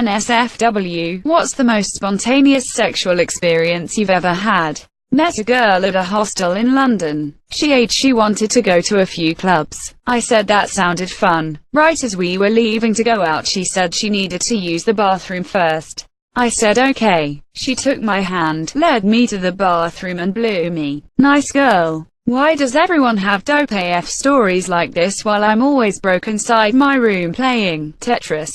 Nsfw. What's the most spontaneous sexual experience you've ever had? Met a girl at a hostel in London. She wanted to go to a few clubs. I said that sounded fun. Right as we were leaving to go out, she said she needed to use the bathroom first. I said okay. She took my hand, led me to the bathroom and blew me. Nice girl. Why does everyone have dope AF stories like this while I'm always broke inside my room playing Tetris?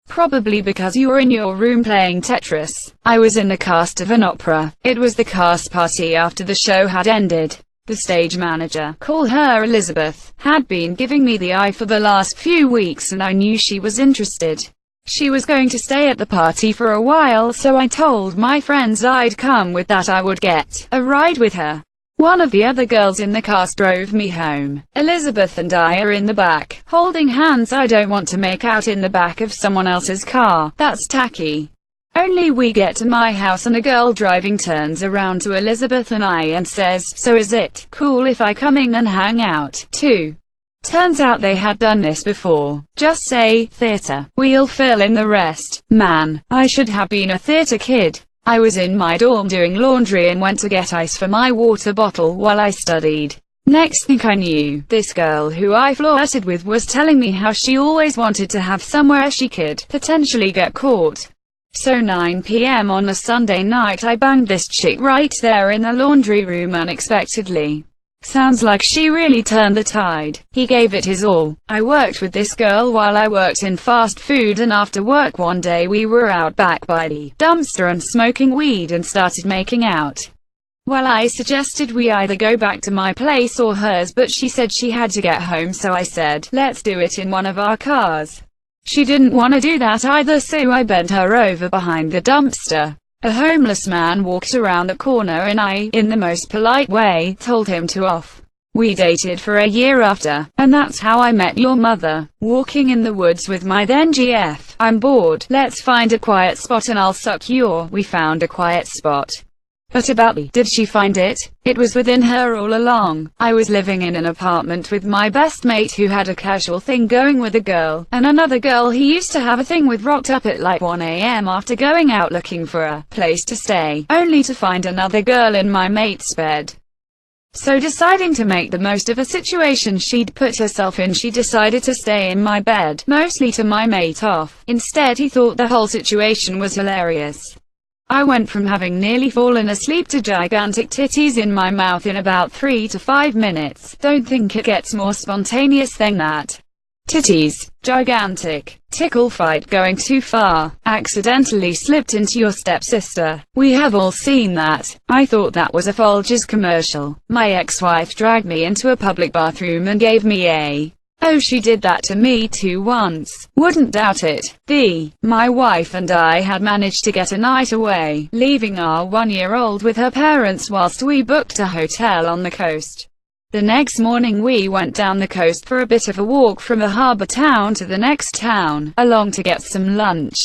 Probably because you're in your room playing Tetris. I was in the cast of an opera. It was the cast party after the show had ended. The stage manager, call her Elizabeth, had been giving me the eye for the last few weeks and I knew she was interested. She was going to stay at the party for a while, so I told my friends I'd come with, that I would get a ride with her. One of the other girls in the cast drove me home. Elizabeth and I are in the back, holding hands. I don't want to make out in the back of someone else's car. That's tacky. Only we get to my house and a girl driving turns around to Elizabeth and I and says, "So is it cool if I come in and hang out, too?" Turns out they had done this before. Just say, theater. We'll fill in the rest. Man, I should have been a theater kid. I was in my dorm doing laundry and went to get ice for my water bottle while I studied. Next thing I knew, this girl who I flirted with was telling me how she always wanted to have somewhere she could potentially get caught. So 9 p.m. on a Sunday night I banged this chick right there in the laundry room unexpectedly. Sounds like she really turned the tide. He gave it his all. I worked with this girl while I worked in fast food, and after work one day we were out back by the dumpster and smoking weed and started making out. Well, I suggested we either go back to my place or hers, but she said she had to get home, so I said, let's do it in one of our cars. She didn't want to do that either, so I bent her over behind the dumpster. A homeless man walked around the corner and I, in the most polite way, told him to off. We dated for a year after, and that's how I met your mother. Walking in the woods with my then GF. I'm bored. Let's find a quiet spot and I'll suck your. We found a quiet spot. But about me, did she find it? It was within her all along. I was living in an apartment with my best mate who had a casual thing going with a girl, and another girl he used to have a thing with rocked up at like 1 a.m. after going out looking for a place to stay, only to find another girl in my mate's bed. So deciding to make the most of a situation she'd put herself in, she decided to stay in my bed, mostly to my mate off. Instead, he thought the whole situation was hilarious. I went from having nearly fallen asleep to gigantic titties in my mouth in about 3 to 5 minutes. Don't think it gets more spontaneous than that. Titties, gigantic, tickle fight going too far, accidentally slipped into your stepsister. We have all seen that. I thought that was a Folgers commercial. My ex-wife dragged me into a public bathroom and gave me a "oh, she did that to me too once." Wouldn't doubt it. My wife and I had managed to get a night away, leaving our 1-year-old with her parents whilst we booked a hotel on the coast. The next morning we went down the coast for a bit of a walk from a harbour town to the next town, along to get some lunch.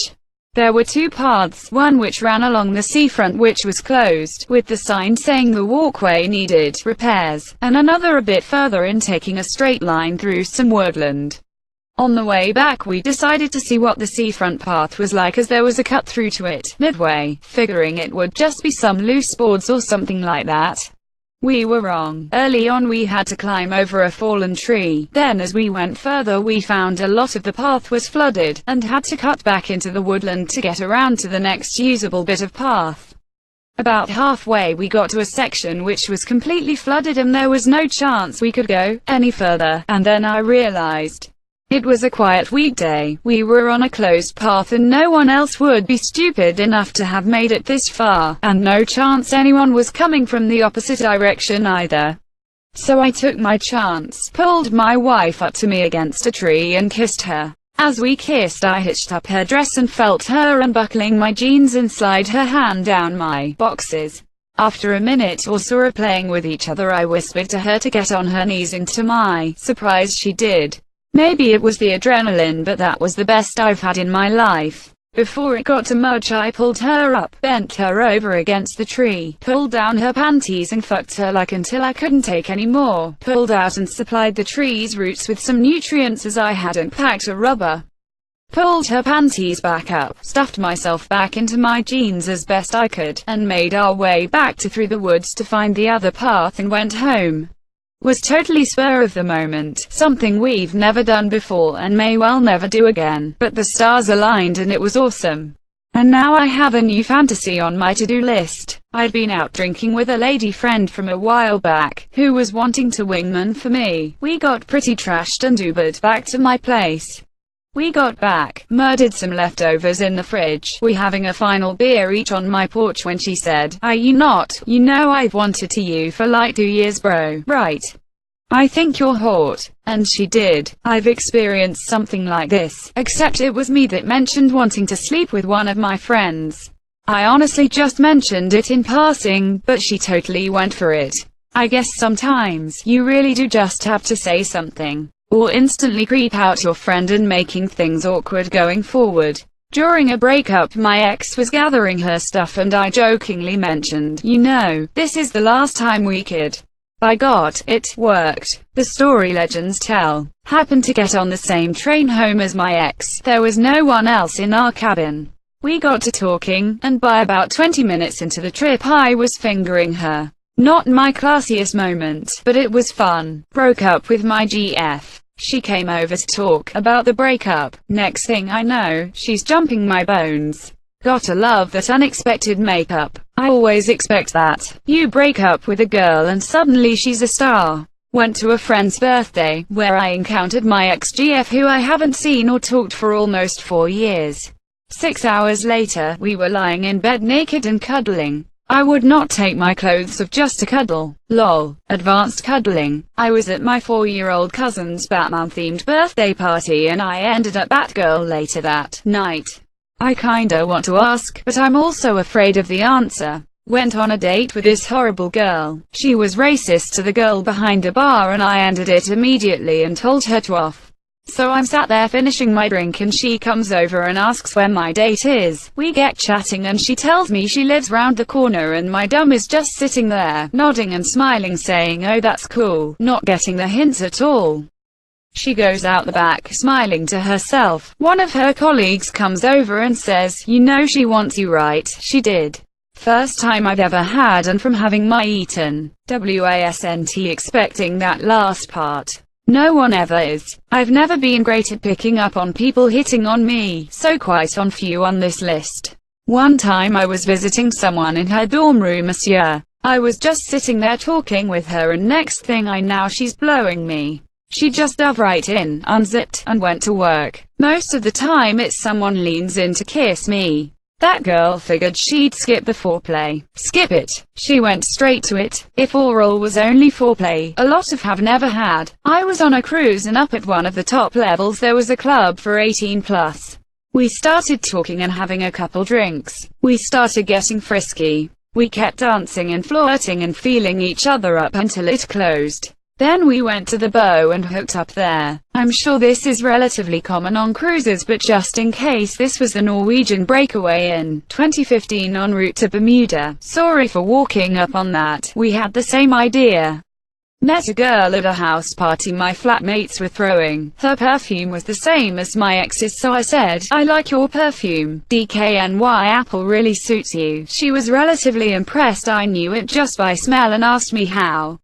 There were two paths, one which ran along the seafront which was closed, with the sign saying the walkway needed repairs, and another a bit further in taking a straight line through some woodland. On the way back we decided to see what the seafront path was like, as there was a cut through to it midway, figuring it would just be some loose boards or something like that. We were wrong. Early on we had to climb over a fallen tree. Then as we went further we found a lot of the path was flooded, and had to cut back into the woodland to get around to the next usable bit of path. About halfway we got to a section which was completely flooded and there was no chance we could go any further, and then I realized. It was a quiet weekday, we were on a closed path and no one else would be stupid enough to have made it this far, and no chance anyone was coming from the opposite direction either. So I took my chance, pulled my wife up to me against a tree and kissed her. As we kissed I hitched up her dress and felt her unbuckling my jeans and slide her hand down my boxes. After a minute or so of playing with each other I whispered to her to get on her knees, and to my surprise she did. Maybe it was the adrenaline, but that was the best I've had in my life. Before it got too much I pulled her up, bent her over against the tree, pulled down her panties and fucked her like until I couldn't take any more, pulled out and supplied the tree's roots with some nutrients as I hadn't packed a rubber. pulled her panties back up, stuffed myself back into my jeans as best I could, and made our way back through the woods to find the other path and went home. Was totally spur of the moment, something we've never done before and may well never do again, but the stars aligned and it was awesome. And now I have a new fantasy on my to-do list. I'd been out drinking with a lady friend from a while back, who was wanting to wingman for me. We got pretty trashed and Ubered back to my place. We got back, murdered some leftovers in the fridge. We having a final beer each on my porch when she said, "Are you not? You know I've wanted to you for like 2 years bro, right? I think you're hot." And she did. I've experienced something like this, except it was me that mentioned wanting to sleep with one of my friends. I honestly just mentioned it in passing, but she totally went for it. I guess sometimes, you really do just have to say something, or instantly creep out your friend and making things awkward going forward. During a breakup, my ex was gathering her stuff and I jokingly mentioned, "You know, this is the last time we kid." By God, it worked. The story legends tell. Happened to get on the same train home as my ex. There was no one else in our cabin. We got to talking, and by about 20 minutes into the trip I was fingering her. Not my classiest moment, but it was fun. Broke up with my GF. She came over to talk about the breakup. Next thing I know, she's jumping my bones. Gotta love that unexpected makeup. I always expect that. You break up with a girl and suddenly she's a star. Went to a friend's birthday, where I encountered my ex-GF who I haven't seen or talked for almost 4 years. 6 hours later, we were lying in bed naked and cuddling. I would not take my clothes off just to cuddle. Lol. Advanced cuddling. I was at my 4-year-old cousin's Batman-themed birthday party and I ended up Batgirl later that night. I kinda want to ask, but I'm also afraid of the answer. Went on a date with this horrible girl. She was racist to the girl behind the bar and I ended it immediately and told her to off. So I'm sat there finishing my drink and she comes over and asks where my date is. We get chatting and she tells me she lives round the corner and my dumb is just sitting there, nodding and smiling saying, "Oh that's cool," not getting the hints at all. She goes out the back, smiling to herself. One of her colleagues comes over and says, "You know she wants you right?" She did. First time I've ever had, and from having my eaten wasn't expecting that last part. No one ever is. I've never been great at picking up on people hitting on me, so quite on few on this list. One time I was visiting someone in her dorm room, monsieur. I was just sitting there talking with her and next thing I know she's blowing me. She just dove right in, unzipped, and went to work. Most of the time it's someone leans in to kiss me. That girl figured she'd skip the foreplay. Skip it. She went straight to it. If oral was only foreplay, a lot of have never had. I was on a cruise and up at one of the top levels there was a club for 18 plus. We started talking and having a couple drinks. We started getting frisky. We kept dancing and flirting and feeling each other up until it closed. Then we went to the Bow and hooked up there. I'm sure this is relatively common on cruises, but just in case, this was the Norwegian breakaway in 2015 en route to Bermuda. Sorry for walking up on that. We had the same idea. Met a girl at a house party my flatmates were throwing. Her perfume was the same as my ex's, so I said, "I like your perfume. DKNY apple really suits you." She was relatively impressed. I knew it just by smell and asked me how.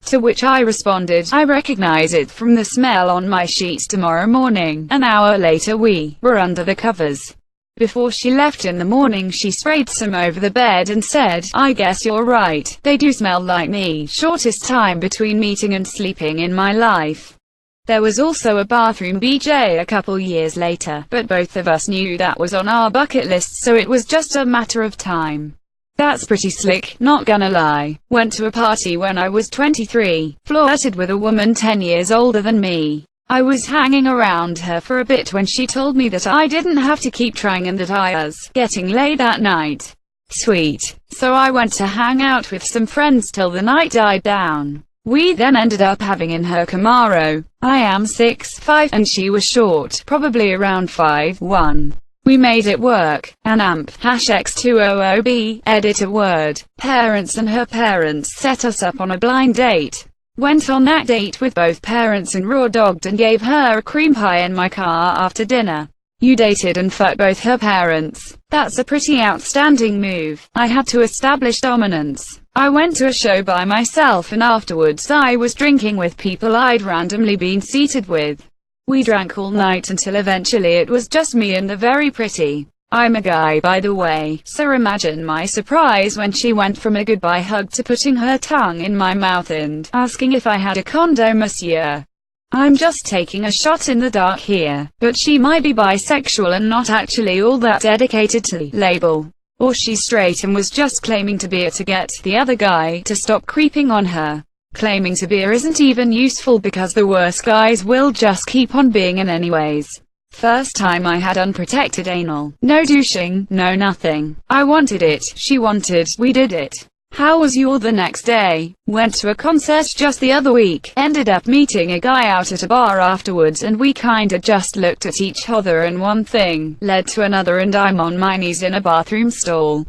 To which I responded, "I recognize it from the smell on my sheets tomorrow morning." An hour later we were under the covers. Before she left in the morning she sprayed some over the bed and said, "I guess you're right, they do smell like me." Shortest time between meeting and sleeping in my life. There was also a bathroom BJ a couple years later, but both of us knew that was on our bucket list, so it was just a matter of time. That's pretty slick, not gonna lie. Went to a party when I was 23, flirted with a woman 10 years older than me. I was hanging around her for a bit when she told me that I didn't have to keep trying and that I was getting laid that night. Sweet. So I went to hang out with some friends till the night died down. We then ended up having in her Camaro. I am 6'5", and she was short, probably around 5'1". We made it work. An amp, #X200B, edit a word. Parents and her parents set us up on a blind date. Went on that date with both parents and raw dogged and gave her a cream pie in my car after dinner. You dated and fucked both her parents. That's a pretty outstanding move. I had to establish dominance. I went to a show by myself and afterwards I was drinking with people I'd randomly been seated with. We drank all night until eventually it was just me and the very pretty. I'm a guy, by the way, so imagine my surprise when she went from a goodbye hug to putting her tongue in my mouth and asking if I had a condo, monsieur. I'm just taking a shot in the dark here, but she might be bisexual and not actually all that dedicated to the label. Or she's straight and was just claiming to be it to get the other guy to stop creeping on her. Claiming to be isn't even useful because the worst guys will just keep on being in anyways. First time I had unprotected anal. No douching, no nothing. I wanted it, she wanted, we did it. How was your the next day? Went to a concert just the other week, ended up meeting a guy out at a bar afterwards and we kinda just looked at each other and one thing led to another and I'm on my knees in a bathroom stall.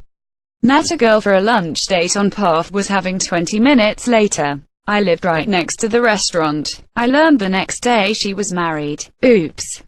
Met a girl for a lunch date on Path, was having 20 minutes later. I lived right next to the restaurant. I learned the next day she was married. Oops.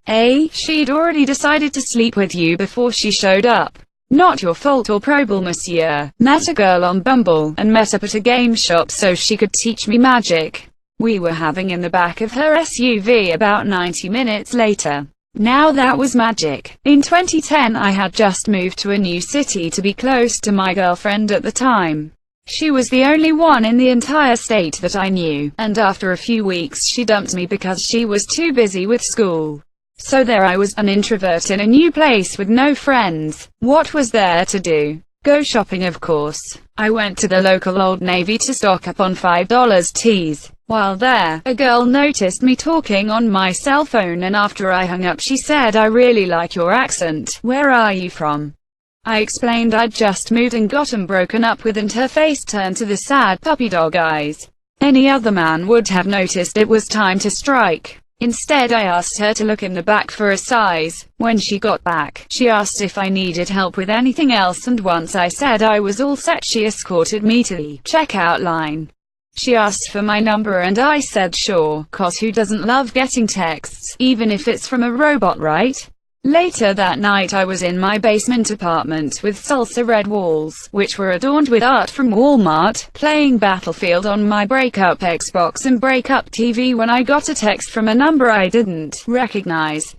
She'd already decided to sleep with you before she showed up. Not your fault or probable, monsieur. Met a girl on Bumble, and met up at a game shop so she could teach me magic. We were having in the back of her SUV about 90 minutes later. Now that was magic. In 2010 I had just moved to a new city to be close to my girlfriend at the time. She was the only one in the entire state that I knew, and after a few weeks she dumped me because she was too busy with school. So there I was, an introvert in a new place with no friends. What was there to do? Go shopping, of course. I went to the local Old Navy to stock up on $5 teas. While there, a girl noticed me talking on my cell phone and after I hung up she said, "I really like your accent. Where are you from?" I explained I'd just moved and gotten broken up with and her face turned to the sad puppy dog eyes. Any other man would have noticed it was time to strike. Instead I asked her to look in the back for a size. When she got back, she asked if I needed help with anything else and once I said I was all set she escorted me to the checkout line. She asked for my number and I said sure, cause who doesn't love getting texts, even if it's from a robot, right? Later that night I was in my basement apartment with salsa red walls, which were adorned with art from Walmart, playing Battlefield on my breakup Xbox and breakup TV when I got a text from a number I didn't recognize.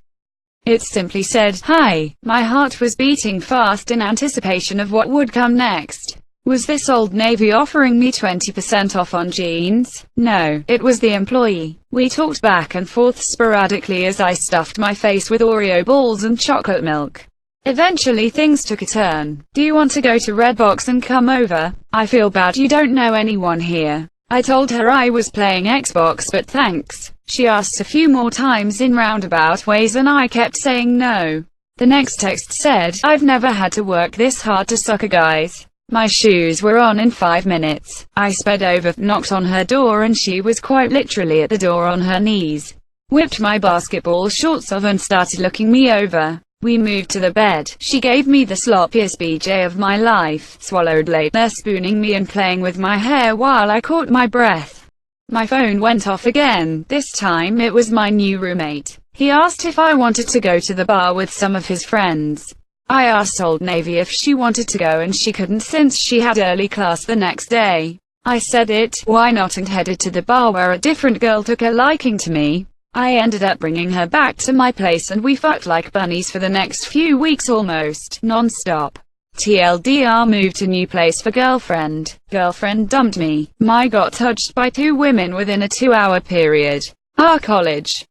It simply said, "Hi." My heart was beating fast in anticipation of what would come next. Was this Old Navy offering me 20% off on jeans? No, it was the employee. We talked back and forth sporadically as I stuffed my face with Oreo balls and chocolate milk. Eventually things took a turn. "Do you want to go to Redbox and come over? I feel bad you don't know anyone here." I told her I was playing Xbox but thanks. She asked a few more times in roundabout ways and I kept saying no. The next text said, "I've never had to work this hard to suck a guy's." My shoes were on in 5 minutes. I sped over, knocked on her door and she was quite literally at the door on her knees. Whipped my basketball shorts off and started looking me over. We moved to the bed. She gave me the sloppiest BJ of my life, swallowed later, spooning me and playing with my hair while I caught my breath. My phone went off again. This time it was my new roommate. He asked if I wanted to go to the bar with some of his friends. I asked Old Navy if she wanted to go and she couldn't since she had early class the next day. I said why not, and headed to the bar where a different girl took a liking to me. I ended up bringing her back to my place and we fucked like bunnies for the next few weeks almost non-stop. TLDR, moved to new place for girlfriend. Girlfriend dumped me. My got touched by 2 women within a 2-hour period. Our college.